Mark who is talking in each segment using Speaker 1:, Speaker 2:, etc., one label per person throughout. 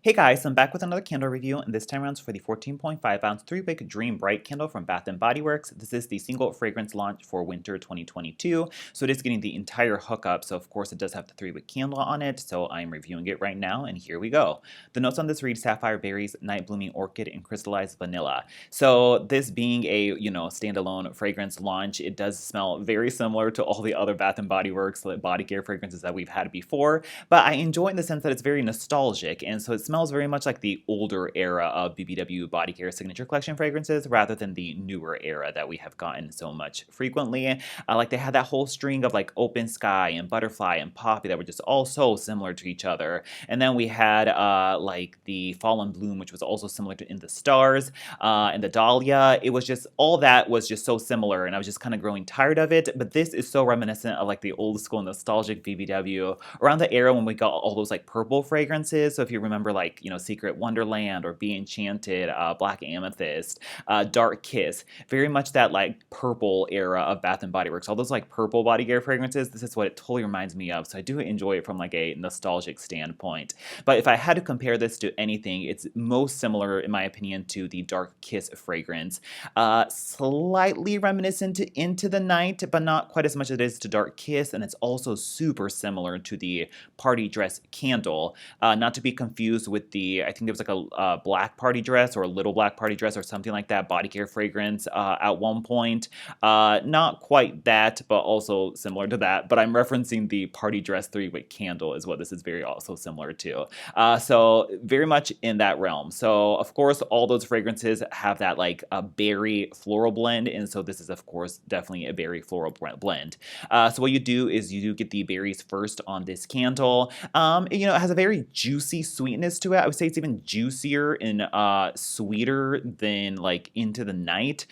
Speaker 1: Hey guys, I'm back with another candle review, and this time around it's for the 14.5 ounce 3-wick Dream Bright candle from Bath & Body Works. This is the single fragrance launch for winter 2022, so it is getting the entire hookup. So of course it does have the 3-wick candle on it, so I'm reviewing it right now, and here we go. The notes on this read sapphire berries, night blooming orchid, and crystallized vanilla. So this being a standalone fragrance launch, it does smell very similar to all the other Bath & Body Works body care fragrances that we've had before, but I enjoy in the sense that it's very nostalgic, and so it smells very much like the older era of BBW Body Care Signature Collection fragrances rather than the newer era that we have gotten so much frequently. Like they had that whole string of like Open Sky and Butterfly and Poppy that were just all so similar to each other. And then we had like the Fallen Bloom, which was also similar to In the Stars, and the Dahlia. It was just, all that was just so similar, and I was just kind of growing tired of it. But this is so reminiscent of like the old school nostalgic BBW around the era when we got all those like purple fragrances. So if you remember like, Secret Wonderland or Be Enchanted, Black Amethyst, Dark Kiss, very much that like purple era of Bath and Body Works. All those like purple body care fragrances, this is what it totally reminds me of. So I do enjoy it from like a nostalgic standpoint. But if I had to compare this to anything, it's most similar in my opinion to the Dark Kiss fragrance. Slightly reminiscent to Into the Night, but not quite as much as it is to Dark Kiss, and it's also super similar to the Party Dress candle. Not to be confused with the, I think there was like a black party dress or a little black party dress or something like that, body care fragrance at one point. Not quite that, but also similar to that. But I'm referencing the Party Dress 3-wick candle is what this is very also similar to. So very much in that realm. So of course, all those fragrances have that like a berry floral blend, and so this is of course definitely a berry floral blend. So what you do is you do get the berries first on this candle. It has a very juicy sweetness to it. I would say it's even juicier and sweeter than like Into the Night.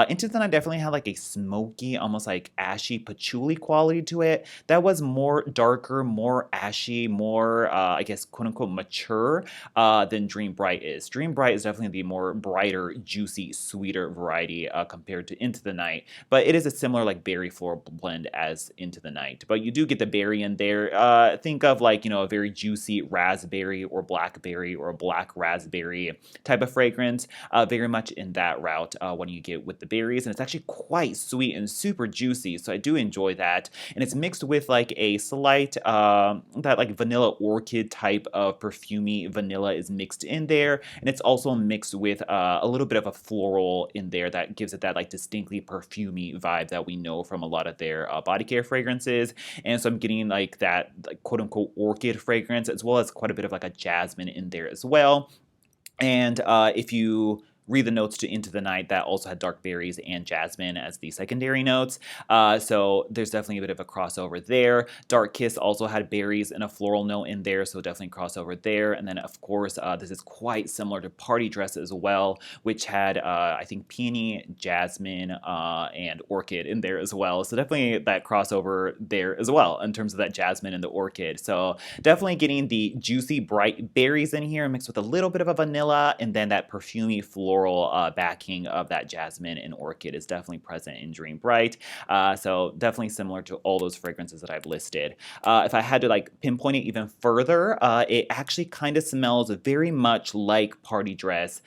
Speaker 1: Into the Night definitely had like a smoky, almost like ashy patchouli quality to it. That was more darker, more ashy, more I guess quote unquote mature than Dream Bright is. Dream Bright is definitely the more brighter, juicy, sweeter variety compared to Into the Night, but it is a similar like berry floral blend as Into the Night. But you do get the berry in there. Think of like, a very juicy raspberry or blackberry or black raspberry type of fragrance, very much in that route when you get with the berries, and it's actually quite sweet and super juicy, so I do enjoy that. And it's mixed with like a slight that like vanilla orchid type of perfumey vanilla is mixed in there, and it's also mixed with a little bit of a floral in there that gives it that like distinctly perfumey vibe that we know from a lot of their body care fragrances. And so I'm getting like that like quote unquote orchid fragrance, as well as quite a bit of like a jasmine in there as well. And if you read the notes to Into the Night, that also had dark berries and jasmine as the secondary notes. So there's definitely a bit of a crossover there. Dark Kiss also had berries and a floral note in there, so definitely crossover there. And then of course, this is quite similar to Party Dress as well, which had I think peony, jasmine, and orchid in there as well. So definitely that crossover there as well in terms of that jasmine and the orchid. So definitely getting the juicy bright berries in here mixed with a little bit of a vanilla, and then that perfumey floral backing of that jasmine and orchid is definitely present in Dream Bright. So definitely similar to all those fragrances that I've listed. If I had to like pinpoint it even further, it actually kind of smells very much like Party Dress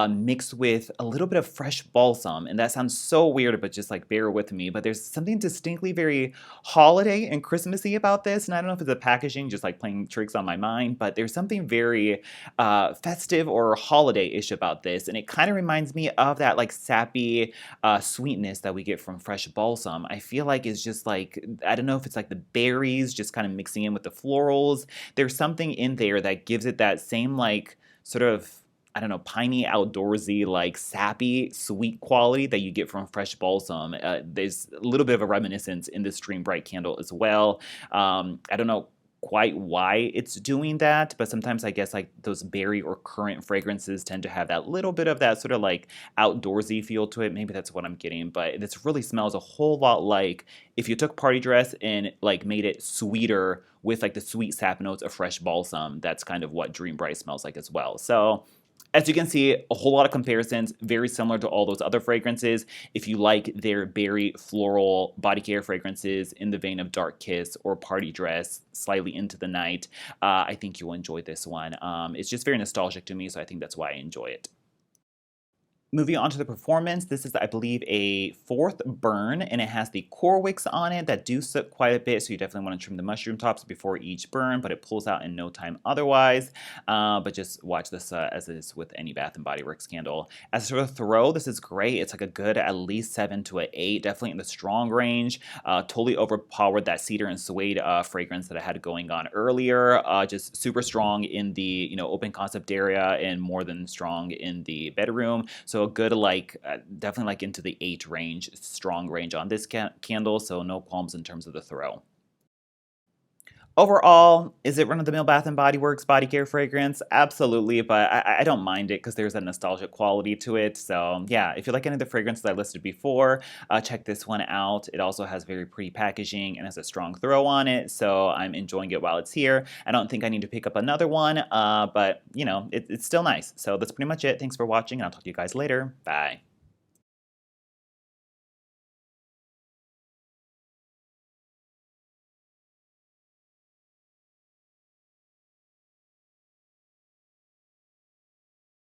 Speaker 1: mixed with a little bit of fresh balsam. And that sounds so weird, but just like bear with me. But there's something distinctly very holiday and Christmassy about this. And I don't know if it's the packaging just like playing tricks on my mind, but there's something very festive or holiday-ish about this. And it kind of reminds me of that like sappy sweetness that we get from fresh balsam. I feel like it's just like, I don't know if it's like the berries just kind of mixing in with the florals. There's something in there that gives it that same like sort of, I don't know, piney, outdoorsy, like sappy, sweet quality that you get from fresh balsam. There's a little bit of a reminiscence in this Dream Bright candle as well. I don't know quite why it's doing that, but sometimes I guess like those berry or currant fragrances tend to have that little bit of that sort of like outdoorsy feel to it. Maybe that's what I'm getting, but this really smells a whole lot like if you took Party Dress and like made it sweeter with like the sweet sap notes of fresh balsam. That's kind of what Dream Bright smells like as well. So As you can see, a whole lot of comparisons, very similar to all those other fragrances. If you like their berry floral body care fragrances in the vein of Dark Kiss or Party Dress, slightly into the night, I think you'll enjoy this one. It's just very nostalgic to me, so I think that's why I enjoy it. Moving on to the performance, this is, I believe, a fourth burn, and it has the core wicks on it that do soak quite a bit, so you definitely want to trim the mushroom tops before each burn, but it pulls out in no time otherwise. But just watch this as it is with any Bath & Body Works candle. As for the throw, this is great. It's like a good at least 7 to an 8, definitely in the strong range. Totally overpowered that cedar and suede fragrance that I had going on earlier. Just super strong in the open concept area and more than strong in the bedroom. So a good definitely like into the 8 range, strong range on this candle, so no qualms in terms of the throw. Overall, is it run-of-the-mill Bath & Body Works body care fragrance? Absolutely, but I don't mind it because there's a nostalgic quality to it. So yeah, if you like any of the fragrances I listed before, check this one out. It also has very pretty packaging and has a strong throw on it, so I'm enjoying it while it's here. I don't think I need to pick up another one, but it's still nice. So that's pretty much it. Thanks for watching, and I'll talk to you guys later. Bye.